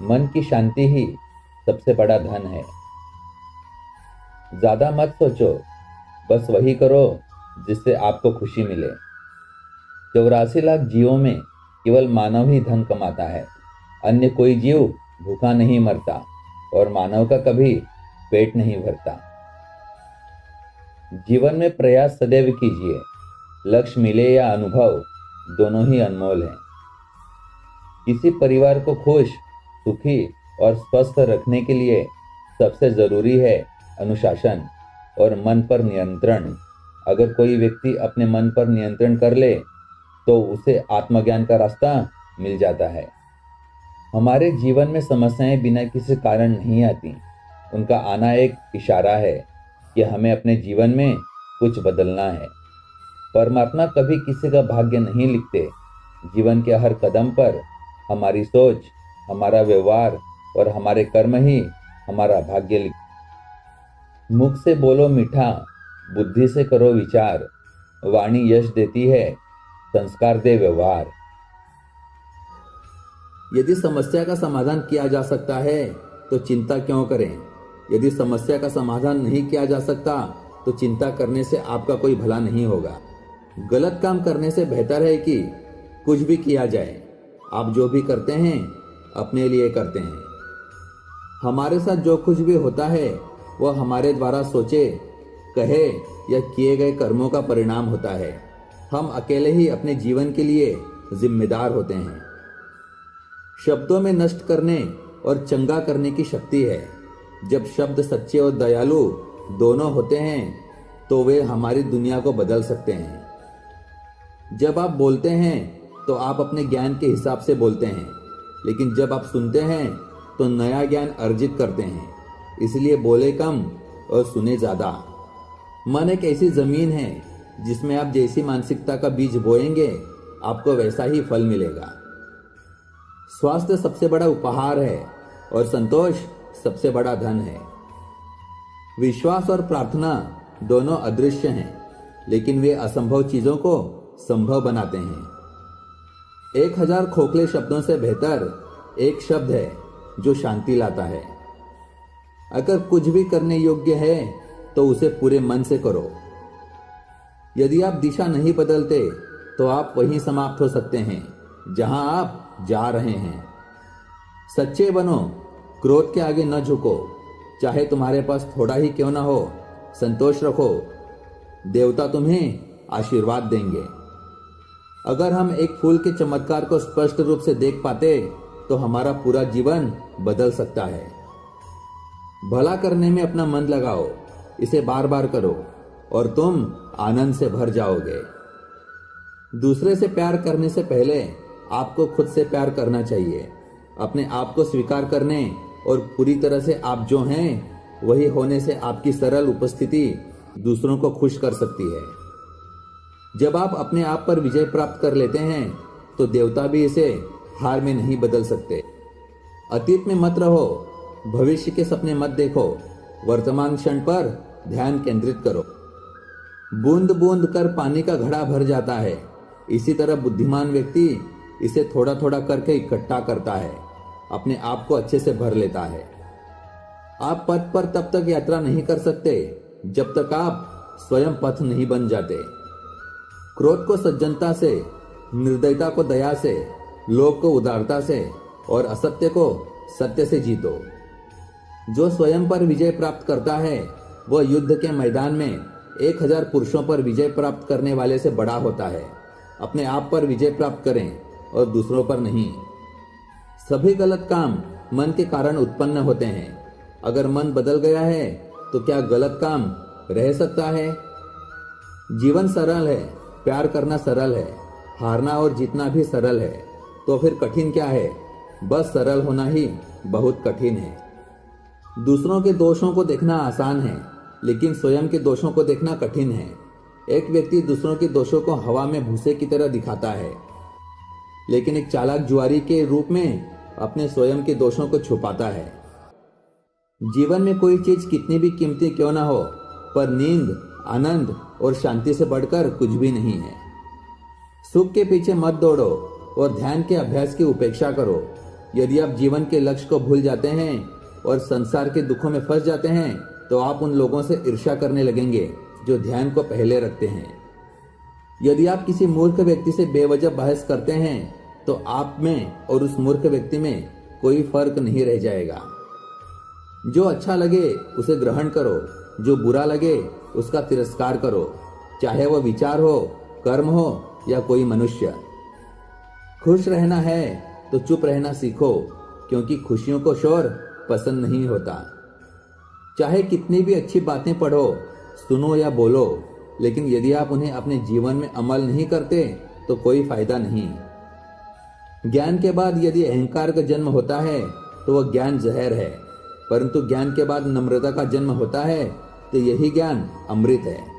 मन की शांति ही सबसे बड़ा धन है। ज्यादा मत सोचो, बस वही करो जिससे आपको खुशी मिले। 84 लाख जीवों में केवल मानव ही धन कमाता है। अन्य कोई जीव भूखा नहीं मरता और मानव का कभी पेट नहीं भरता। जीवन में प्रयास सदैव कीजिए। लक्ष्य मिले या अनुभव, दोनों ही अनमोल हैं। किसी परिवार को खुश, सुखी और स्वस्थ रखने के लिए सबसे जरूरी है अनुशासन और मन पर नियंत्रण। अगर कोई व्यक्ति अपने मन पर नियंत्रण कर ले तो उसे आत्मज्ञान का रास्ता मिल जाता है। हमारे जीवन में समस्याएं बिना किसी कारण नहीं आती। उनका आना एक इशारा है कि हमें अपने जीवन में कुछ बदलना है। परमात्मा कभी किसी का भाग्य नहीं लिखते। जीवन के हर कदम पर हमारी सोच, हमारा व्यवहार और हमारे कर्म ही हमारा भाग्य लिखते। मुख से बोलो मीठा, बुद्धि से करो विचार। वाणी यश देती है, संस्कार दे व्यवहार। यदि समस्या का समाधान किया जा सकता है तो चिंता क्यों करें। यदि समस्या का समाधान नहीं किया जा सकता तो चिंता करने से आपका कोई भला नहीं होगा। गलत काम करने से बेहतर है कि कुछ भी किया जाए। आप जो भी करते हैं अपने लिए करते हैं। हमारे साथ जो कुछ भी होता है वह हमारे द्वारा सोचे, कहे या किए गए कर्मों का परिणाम होता है। हम अकेले ही अपने जीवन के लिए जिम्मेदार होते हैं। शब्दों में नष्ट करने और चंगा करने की शक्ति है। जब शब्द सच्चे और दयालु दोनों होते हैं तो वे हमारी दुनिया को बदल सकते हैं। जब आप बोलते हैं तो आप अपने ज्ञान के हिसाब से बोलते हैं, लेकिन जब आप सुनते हैं तो नया ज्ञान अर्जित करते हैं। इसलिए बोले कम और सुने ज्यादा। मन एक ऐसी जमीन है जिसमें आप जैसी मानसिकता का बीज बोएंगे आपको वैसा ही फल मिलेगा। स्वास्थ्य सबसे बड़ा उपहार है और संतोष सबसे बड़ा धन है। विश्वास और प्रार्थना दोनों अदृश्य हैं, लेकिन वे असंभव चीजों को संभव बनाते हैं। 1000 खोखले शब्दों से बेहतर एक शब्द है जो शांति लाता है। अगर कुछ भी करने योग्य है तो उसे पूरे मन से करो। यदि आप दिशा नहीं बदलते तो आप वहीं समाप्त हो सकते हैं जहां आप जा रहे हैं। सच्चे बनो, क्रोध के आगे न झुको। चाहे तुम्हारे पास थोड़ा ही क्यों ना हो, संतोष रखो। देवता तुम्हें आशीर्वाद देंगे। अगर हम एक फूल के चमत्कार को स्पष्ट रूप से देख पाते तो हमारा पूरा जीवन बदल सकता है। भला करने में अपना मन लगाओ, इसे बार बार करो और तुम आनंद से भर जाओगे। दूसरे से प्यार करने से पहले आपको खुद से प्यार करना चाहिए। अपने आप को स्वीकार करने और पूरी तरह से आप जो हैं वही होने से आपकी सरल उपस्थिति दूसरों को खुश कर सकती है। जब आप अपने आप पर विजय प्राप्त कर लेते हैं तो देवता भी इसे हार में नहीं बदल सकते। अतीत में मत रहो, भविष्य के सपने मत देखो। वर्तमान क्षण पर ध्यान केंद्रित करो। बूंद बूंद कर पानी का घड़ा भर जाता है। इसी तरह बुद्धिमान व्यक्ति इसे थोड़ा थोड़ा करके इकट्ठा करता है, अपने आप को अच्छे से भर लेता है। आप पथ पर तब तक यात्रा नहीं कर सकते जब तक आप स्वयं पथ नहीं बन जाते। क्रोध को सज्जनता से, निर्दयता को दया से, लोभ को उदारता से और असत्य को सत्य से जीतो। जो स्वयं पर विजय प्राप्त करता है वह युद्ध के मैदान में 1000 पुरुषों पर विजय प्राप्त करने वाले से बड़ा होता है। अपने आप पर विजय प्राप्त करें और दूसरों पर नहीं। सभी गलत काम मन के कारण उत्पन्न होते हैं। अगर मन बदल गया है तो क्या गलत काम रह सकता है? जीवन सरल है, प्यार करना सरल है, हारना और जीतना भी सरल है, तो फिर कठिन क्या है? बस सरल होना ही बहुत कठिन है। दूसरों के दोषों को देखना आसान है, लेकिन स्वयं के दोषों को देखना कठिन है। एक व्यक्ति दूसरों के दोषों को हवा में भूसे की तरह दिखाता है, लेकिन एक चालाक जुआरी के रूप में अपने स्वयं के दोषों को छुपाता है। जीवन में कोई चीज कितनी भी कीमती क्यों ना हो, पर नींद, आनंद और शांति से बढ़कर कुछ भी नहीं है। सुख के पीछे मत दौड़ो और ध्यान के अभ्यास की उपेक्षा करो। यदि आप जीवन के लक्ष्य को भूल जाते हैं और संसार के दुखों में फंस जाते हैं तो आप उन लोगों से ईर्ष्या करने लगेंगे जो ध्यान को पहले रखते हैं। यदि आप किसी मूर्ख व्यक्ति से बेवजह बहस करते हैं तो आप में और उस मूर्ख व्यक्ति में कोई फर्क नहीं रह जाएगा। जो अच्छा लगे उसे ग्रहण करो, जो बुरा लगे उसका तिरस्कार करो, चाहे वह विचार हो, कर्म हो या कोई मनुष्य। खुश रहना है तो चुप रहना सीखो, क्योंकि खुशियों को शोर पसंद नहीं होता। चाहे कितनी भी अच्छी बातें पढ़ो, सुनो या बोलो, लेकिन यदि आप उन्हें अपने जीवन में अमल नहीं करते तो कोई फायदा नहीं। ज्ञान के बाद यदि अहंकार का जन्म होता है तो वह ज्ञान जहर है, परंतु ज्ञान के बाद नम्रता का जन्म होता है तो यही ज्ञान अमृत है।